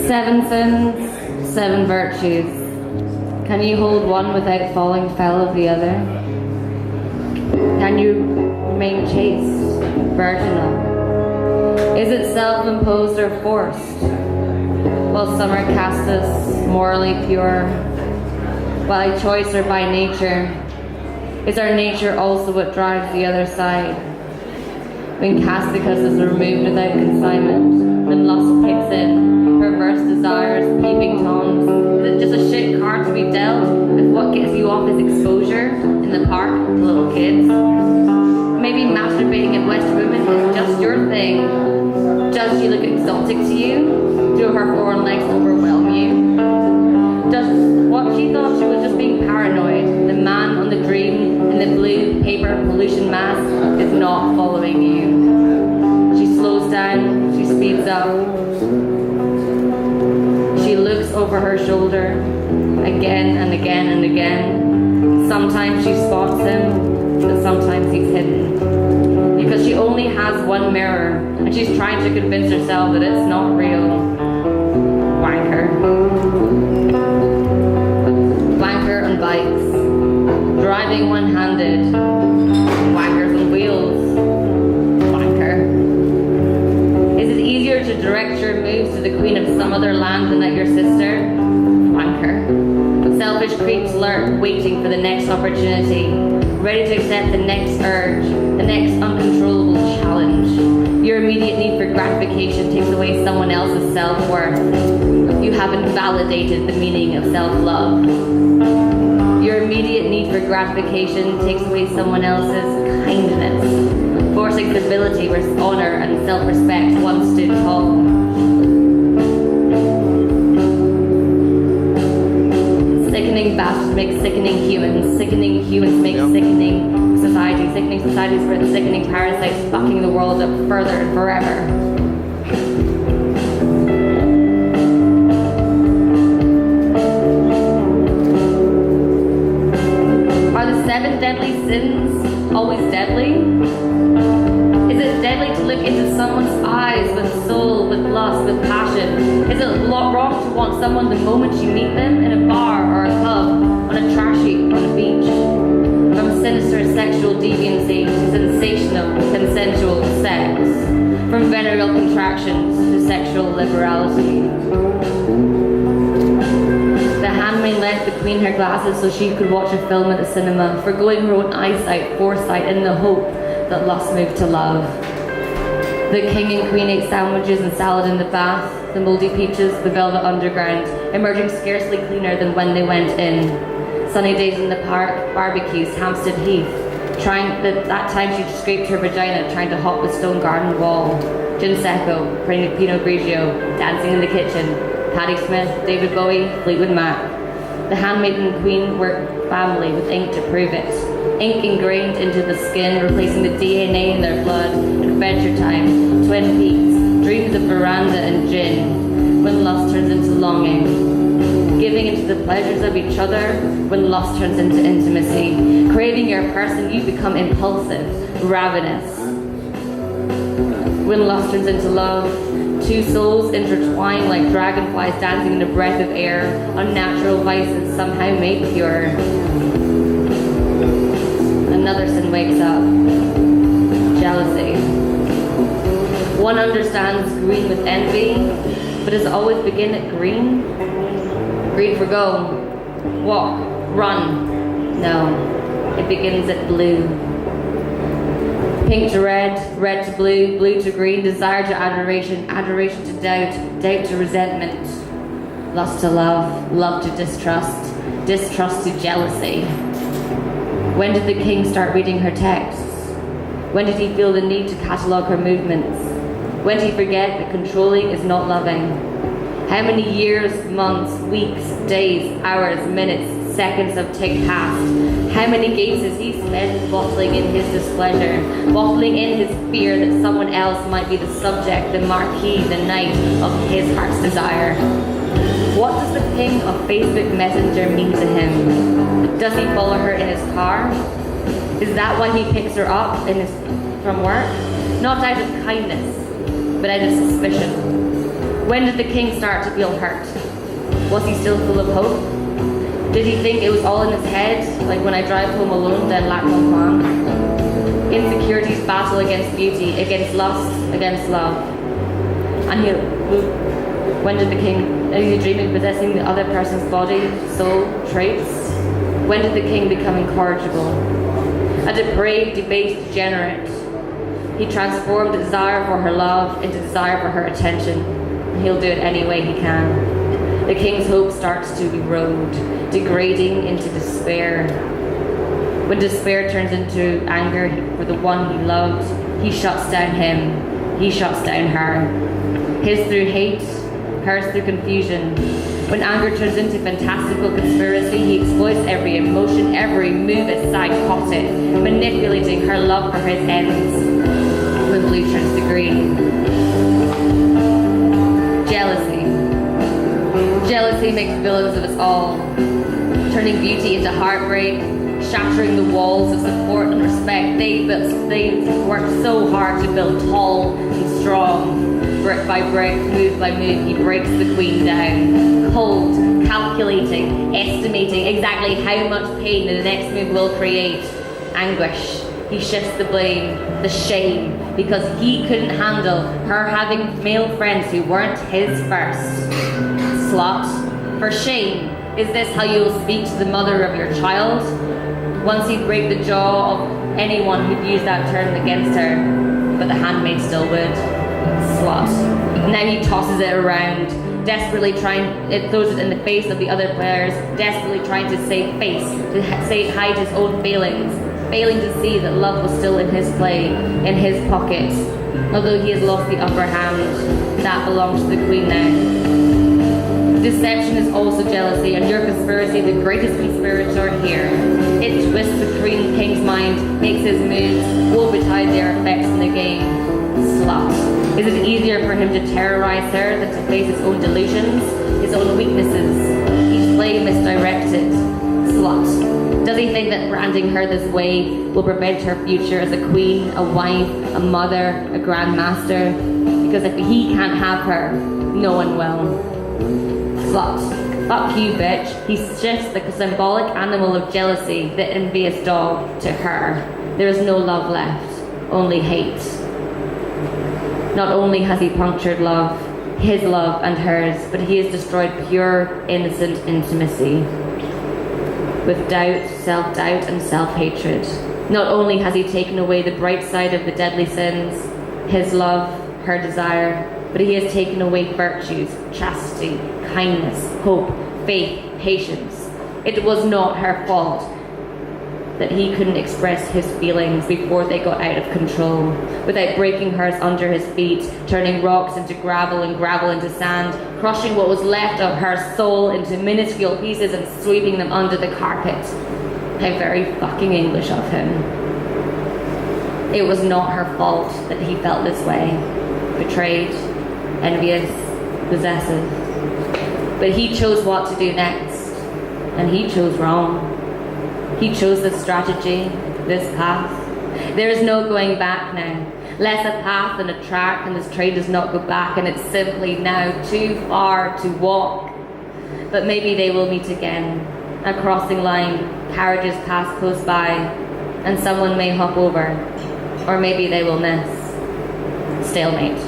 7 sins, 7 virtues. Can you hold one without falling foul of the other? Can you remain chaste, virginal? Is it self-imposed or forced? While some are castus, morally pure, by choice or by nature, is our nature also what drives the other side? When casticus is removed without consignment, when lust kicks in, perverse desires, peeping toms, is it just a shit card to be dealt if what gets you off is exposure in the park to little kids? Maybe masturbating at West Women is just your thing. Does she look exotic to you? Do her foreign legs overwhelm you? Does what she thought she was just being paranoid? The man on the green in the blue paper pollution mask is not following you. She slows down, she speeds up. She looks over her shoulder again and again and again. Sometimes she spots him, but sometimes he's hidden. Because she only has one mirror, and she's trying to convince herself that it's not real. Wanker. Wanker on bikes. Driving one-handed. Wankers on wheels. Wanker. Is it easier to direct your moves to the queen of some other land than at your sister? Wanker. Selfish creeps lurk, waiting for the next opportunity, ready to accept the next urge, the next uncontrollable challenge. Your immediate need for gratification takes away someone else's self-worth. You haven't validated the meaning of self-love. Your immediate need for gratification takes away someone else's kindness, forcing civility where honor and self-respect once stood tall. Sickening bastards make sickening humans. Sickening humans make sickening societies. Sickening societies where the sickening parasites fucking the world up further and forever. Are the 7 deadly sins always deadly? Is it deadly to look into someone's eyes with soul, with lust, with passion? Is it wrong to want someone the moment you meet them in a bar or a club, on a trash heap, on a beach? From sinister sexual deviancy to sensational, consensual sex. From venereal contractions to sexual liberality. The handmaid lent the queen her glasses so she could watch a film at the cinema, forgoing her own eyesight, foresight, in the hope that lust moved to love. The king and queen ate sandwiches and salad in the bath, the mouldy peaches, the velvet underground, emerging scarcely cleaner than when they went in. Sunny days in the park, barbecues, Hampstead Heath. That time she scraped her vagina trying to hop the stone garden wall. Gin Secco, Pinot Grigio, dancing in the kitchen. Patti Smith, David Bowie, Fleetwood Mac. The handmaid and queen worked family with ink to prove it. Ink ingrained into the skin, replacing the DNA in their blood. Adventure Time, Twin Peaks, dreams of veranda and gin. When lust turns into longing. Giving into the pleasures of each other when lust turns into intimacy. Craving your person, you become impulsive, ravenous. When lust turns into love, 2 souls intertwine like dragonflies dancing in a breath of air, unnatural vices somehow made pure. Another sin wakes up. Jealousy. One understands green with envy, but does it always begin at green? Green for go, walk, run. No, it begins at blue. Pink to red, red to blue, blue to green, desire to adoration, adoration to doubt, doubt to resentment, lust to love, love to distrust, distrust to jealousy. When did the king start reading her texts? When did he feel the need to catalogue her movements? When did he forget that controlling is not loving? How many years, months, weeks, days, hours, minutes, seconds have ticked past? How many gates has he spent bottling in his displeasure, bottling in his fear that someone else might be the subject, the marquee, the knight of his heart's desire? What does the ping of Facebook Messenger mean to him? Does he follow her in his car? Is that why he picks her up from work? Not out of kindness, but out of suspicion. When did the king start to feel hurt? Was he still full of hope? Did he think it was all in his head, like when I drive home alone, then lack no plan? Insecurities battle against beauty, against lust, against love. And when did the king, is he dreaming of possessing the other person's body, soul, traits? When did the king become incorrigible? A depraved, debased degenerate. He transformed the desire for her love into desire for her attention. And he'll do it any way he can. The king's hope starts to erode, degrading into despair. When despair turns into anger for the one he loved, he shuts down him, he shuts down her. His through hate, hers through confusion. When anger turns into fantastical conspiracy, he exploits every emotion, every move is psychotic, manipulating her love for his ends. When blue turns to green. Jealousy. Jealousy makes villains of us all, turning beauty into heartbreak, shattering the walls of support and respect. They worked so hard to build tall and strong. Brick by brick, move by move, he breaks the queen down. Cold, calculating, estimating exactly how much pain the next move will create. Anguish. He shifts the blame, the shame, because he couldn't handle her having male friends who weren't his first. Slut. For shame. Is this how you'll speak to the mother of your child? Once he'd break the jaw of anyone who'd use that term against her, but the handmaid still would. Slut. Now he tosses it around, desperately it throws it in the face of the other players, desperately trying to save face, to hide his own failings, failing to see that love was still in his play, in his pocket. Although he has lost the upper hand, that belongs to the queen now. Deception is also jealousy, and your conspiracy, the greatest conspirator here. It twists the king's mind, makes his moves, woe betide their effects in the game. Slut. Is it easier for him to terrorize her than to face his own delusions, his own weaknesses, each play misdirected? Slut. Does he think that branding her this way will prevent her future as a queen, a wife, a mother, a grandmaster? Because if he can't have her, no one will. Slut. Fuck you, bitch. He shifts the symbolic animal of jealousy, the envious dog, to her. There is no love left, only hate. Not only has he punctured love, his love and hers, but he has destroyed pure, innocent intimacy. With doubt, self-doubt, and self-hatred. Not only has he taken away the bright side of the deadly sins, his love, her desire, but he has taken away virtues, chastity, kindness, hope, faith, patience. It was not her fault that he couldn't express his feelings before they got out of control, without breaking hers under his feet, turning rocks into gravel and gravel into sand, crushing what was left of her soul into minuscule pieces and sweeping them under the carpet. How very fucking English of him. It was not her fault that he felt this way, betrayed, envious, possessive. But he chose what to do next, and he chose wrong. He chose this strategy, this path. There is no going back now. Less a path than a track, and this train does not go back, and it's simply now too far to walk. But maybe they will meet again. A crossing line, carriages pass close by, and someone may hop over, or maybe they will miss. Stalemate.